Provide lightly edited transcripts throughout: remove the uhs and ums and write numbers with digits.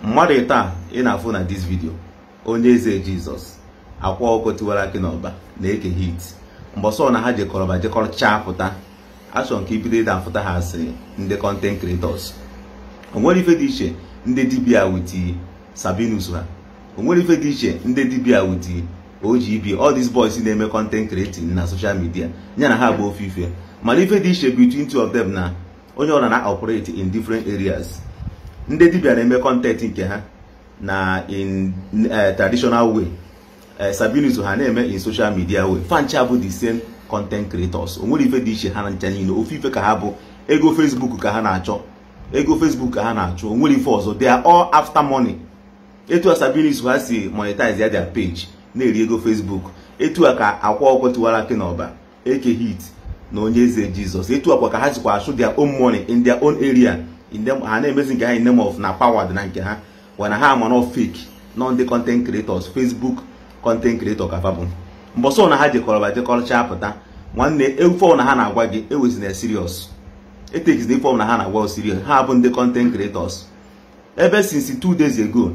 mmadụ taa ị na-afụ na this video onye eze Jizọs akwa ọkụ tiwara akị n'ọba na-eke hit mbọsọ na ha jekọrọcha pụta achọ nke ibido ịda mfụta ha asị ndị content creators. Onwere ife dị iche ndị dibia witi Sabinus ha, onwere ife dị iche ndị dibia witi OGB, all these boys na-eme content creating na social media ya na ha bụ ofe ife, mana ife dị iche between two of them na onye ọra na operate in different areas. Ndị dibia na-eme content nke ha na in traditional way, Sabinus ha na-eme in social media way. Fancha bụ the same content creators. Onwere ife dị iche ha na ncha niile, ofe ife ka ha bụ. Ego Facebook ka ha na-achọ, ego Facebook ka ha na-achọ, onwere ife ọzọ. They are all after money. Etu a Sabinus ha si monetize their page na-eri ego Facebook, etu a ka akwa ọkụ tiwara akị n'ọba eke hit na onye eze Jizọs, etu akwa ka ha sikwa achụ their own money in their own area. In them, ha na-emezi nke ha in name of na power dị na nke ha, wana ha ama no fake non the content creators. Facebook content creator ka fa bụ mbọsọ na ha jekọrọcha pụta nwanne eufọ na ha na-agwa gị ewezina serious, etekiz na ifọ na ha na-agwa serious. Ha bụ ndị content creators ebe since 2 days ago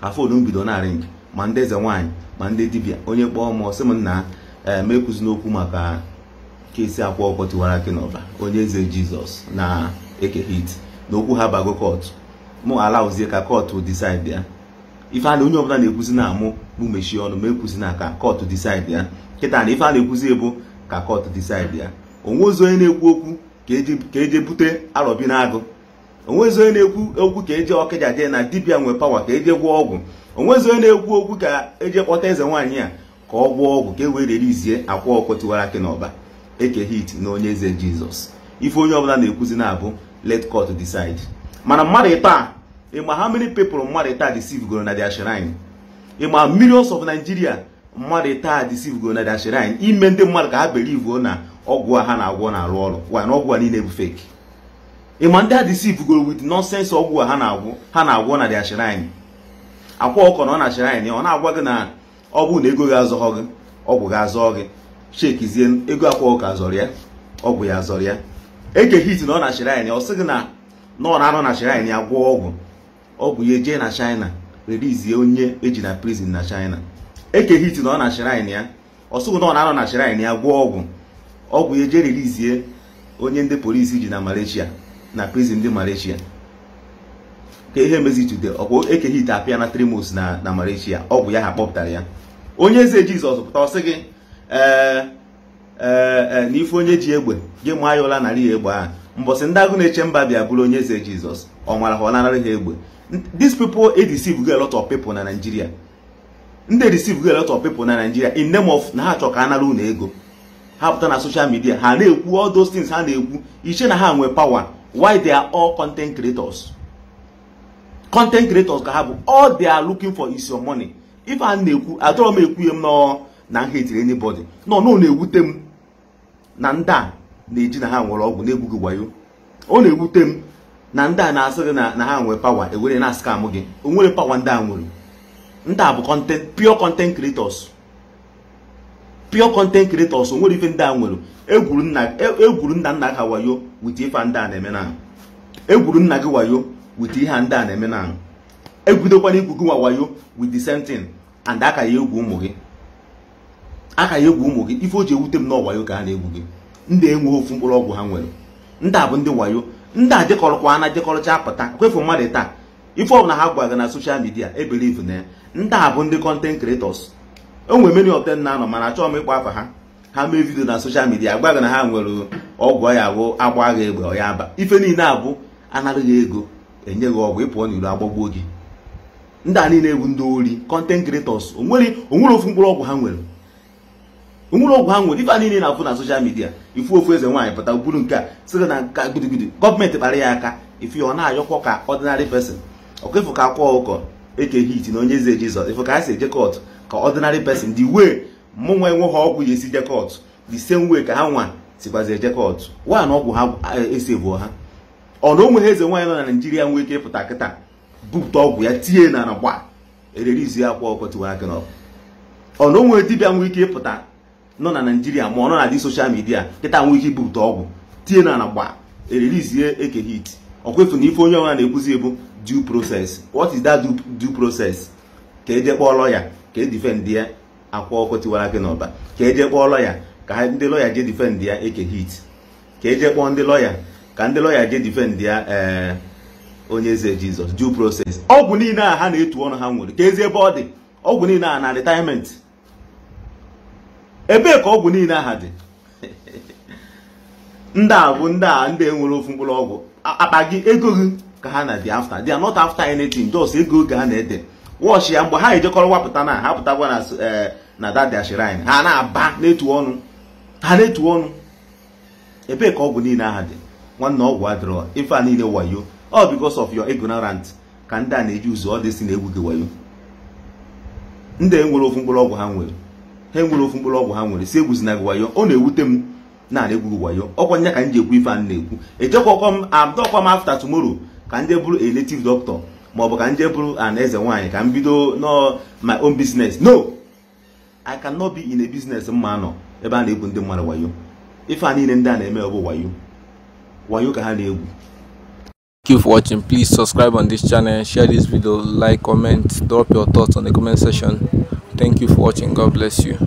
ka fonu bido na ring ma ndị eze nwanyị ma ndị dibia. Onye kpọọ m sị m na mekwuzi n'okwu maka kesi akwa ọkụ tiwara akị n'ọba onye eze Jizọs na eke hit na okwu ha bago court. Mụ alauzie ka court decide ya ife a na onye ọbụla na-ekwuzi na mụ mechie ọnụ ma ekwuzi na ka court decide ya kịta na ife a na-ekwuzi bụ ka court decide ya. Onwezi onye na-ekwu okwu ka eje bute arọbi na-agụ, onwezi onye na-ekwu okwu ka eje ọkịja jee na dibia nwe pawa ka eje gwọọ ọgwụ, onwezi onye na-ekwu okwu ka eje kpọta eze nwaanyị a ka ọ gwọọ ọgwụ ka e wee rerizie akwa ọkụ tiwara akị n'ọba eke hit na onye eze Jizọs. Ife onye ọbụla na-ekwuzi na-abụ let court decide. Mana mmadụ taa ịma how many people mmadụ taa deceive goro na their shrine? Ịma millions of Nigeria mmadụ taa deceive goro na their shrine, ime ndị mmadụ ka ha believe na ọgwụ ha na-agwọ na-arụ ọrụ, wa na ọgwụ a niile bụ fake. Ịma ndị a deceive goro with nonsense ọgwụ ha na-agwọ na their shrine. Akwa ọkọ na ọ na shrine ọ na-agwa gị na ọ bụ na ego ga-azọ gị ọgwụ ga-azọ gị, shekizie ego akwa ọkọ azọrọ ya ọgwụ ya azọrọ ya. Eke hit na ọ na shrine ọ sị gị na ọ na-anọ na shrine ya gwọọ ọgwụ ya jee na China release onye eji na prison na China. Eke hit na ọ na shrine ya ọ sịgụ na ọ na-anọ na shrine ya gwọọ ọgwụ ya jee release onye ndị polisi ji na Malaysia na prison ndị Malaysia. Ka ihe mezi today ọgwụ eke hit apịa na 3 months na Malaysia, ọgwụ ya ha kpọpụtara ya. Onye eze Jizọs pụta ọ sị gị na ife onye ji egbe gị maa ya ụla narị ya egbe a mbọsị ndị agụ na-eche mba bịa bụrụ onye eze Jizọs ọ mara ha ọ narị ha egbe. These people deceive a lot of people na Nigeria. Ndị deceive a lot of people na Nigeria in name of na ha chọ ka anara ụlọ ego. Ha pụta na social media ha na-ekwu all those things ha na-ekwu iche na ha nwe power. Why they are all content creators? Content creators ka ha bụ all they are looking for is your money. If a na-ekwu atọrọ m ekwu m nọ na nha etiri anybody no na-ewute m na ndị a na-eji na ha nwere ọgwụ na-egwu gị wayo. Ọ na-ewute m na ndị a na-asị gị na ha nwere power ewere na scam gị. O nwere power ndị a nwere. Ndị a bụ pure content creators. Pure content creators. O nwere ife ndị a nwere. Egwuru nna ha wayo with ife ndị a na-eme na. Egwuru nna gị wayo with ihe ndị a na-eme na. Egwudokwana igwu gị wayo with the same thing and aka ya egwu ụmụ gị. Aka ya egwu ụmụ gị. Ife o ji ewute m na wayo ka ha na-egwu gị. Ndị enweghị ofu mkpụrụ ọgwụ ha nwere. Ndị a bụ ndị wayo. Ndị a jekọrọkwa na jekọrọcha pụta kwefu mmadụ taa ife ọbụla ha gwaga na social media ebelieve na ndị a bụ ndị content creators. O nwere many of them na-anọ mana achọghị m ịkpọ afa ha. Ha mee video na social media agwaga na ha nwere ọgwụ ya bụ agba agha egbe ọ ya aba. Ife niile abụ anarịghị ego enye gị ọgwụ ịpụọ n'iro agbagbuo gị. Ndị a niile bụ ndị ori content creators. Onwere ofu mkpụrụ ọgwụ ha nwere. Onwere ọgwụ ha nwere. Ife a niile na-afụ na social media ifu ofu eze nwaanyị pụta buru nke a sịrị na nka gidigidi gọọmenti kpara ya aka ife ọ na-ayọkwa ka ordinary person. Ọkwefu ka akwa ọkọ eke hit na onye eze Jizọs ife ka ha si eje court ka ordinary person the way mụ nwa enwe ha ọgwụ ya esi je court the same way ka ha nwa sikwazi eje court. Wa na ọgwụ ha esevuo ha ọ na onwe ha eze nwaanyị nọ na Nigeria nwee ike ịpụta kịta bupụta ọgwụ ya tie na gba ererizi akwa ọkọ tiwara akị n'ọba. Ọ na onwe dibịa nwee ike ịpụta nọ na Nigeria ma ọ nọ na dị social media kịta nwee ike ibupụta ọgwụ tie na gba ererizie eke hit okwefu na ife onye ọbụla na-ekwuzi bụ due process. What is that due process? Ka eje kpọọ lawyer ka e defend ya akwa ọkụ tiwara gị n'ọba, ka eje kpọọ lawyer ka ndị lawyer je defend ya eke hit, ka eje kpọọ ndị lawyer ka ndị lawyer je defend ya onye eze Jizọs. Due process. Ọgwụ niile a ha na-etu ọnụ ha nwere ka ezi ebe ọ dị. Ọgwụ niile a na retirement, ebee ka ọgwụ niile aha dị? Ndị a bụ ndị enwere ofu mkpụrụ ọgwụ, akpa gị ego gị ka ha na dị after. They are not after anything, just ego ga ha na-ede. Wash ya mgbe ha ejekọrọ wapụta na ha pụtakwa na that shrine, ha na-aba na-etu ọnụ, ha na-etu ọnụ. Ebee ka ọgwụ niile aha dị? Nwanne ọgwụ adịrọ, ife a niile wayo. All because of your ignorant ka ndị a na-eji ụzọ ọ dị si na-egwu gị wayo. Ndị enwere ofu mkpụrụ ọgwụ ha nwere, ha enwere ofu mkpụrụ ọgwụ ha nwere, si egwuzina gị wayo. Ọ na-ewute m na egwu gị wayo. Ọkwa nya ka m ji ekwu ife a na-ekwu. Ejekọkwa m abdọkwa m after tomorrow ka nje bụrụ a native doctor maọbụ ka nje bụrụ an eze nwaanyị ka m bido no my own business. No, I cannot be in a business mma nọ ebe a na-egwu ndị mmadụ wayo. Ife a niile ndị a na-eme ọ bụ wayo, wayo ka ha na-egwu. Thank you for watching. Please subscribe on this channel, share this video, like, comment, drop your thoughts on the comment section. Thank you for watching. God bless you.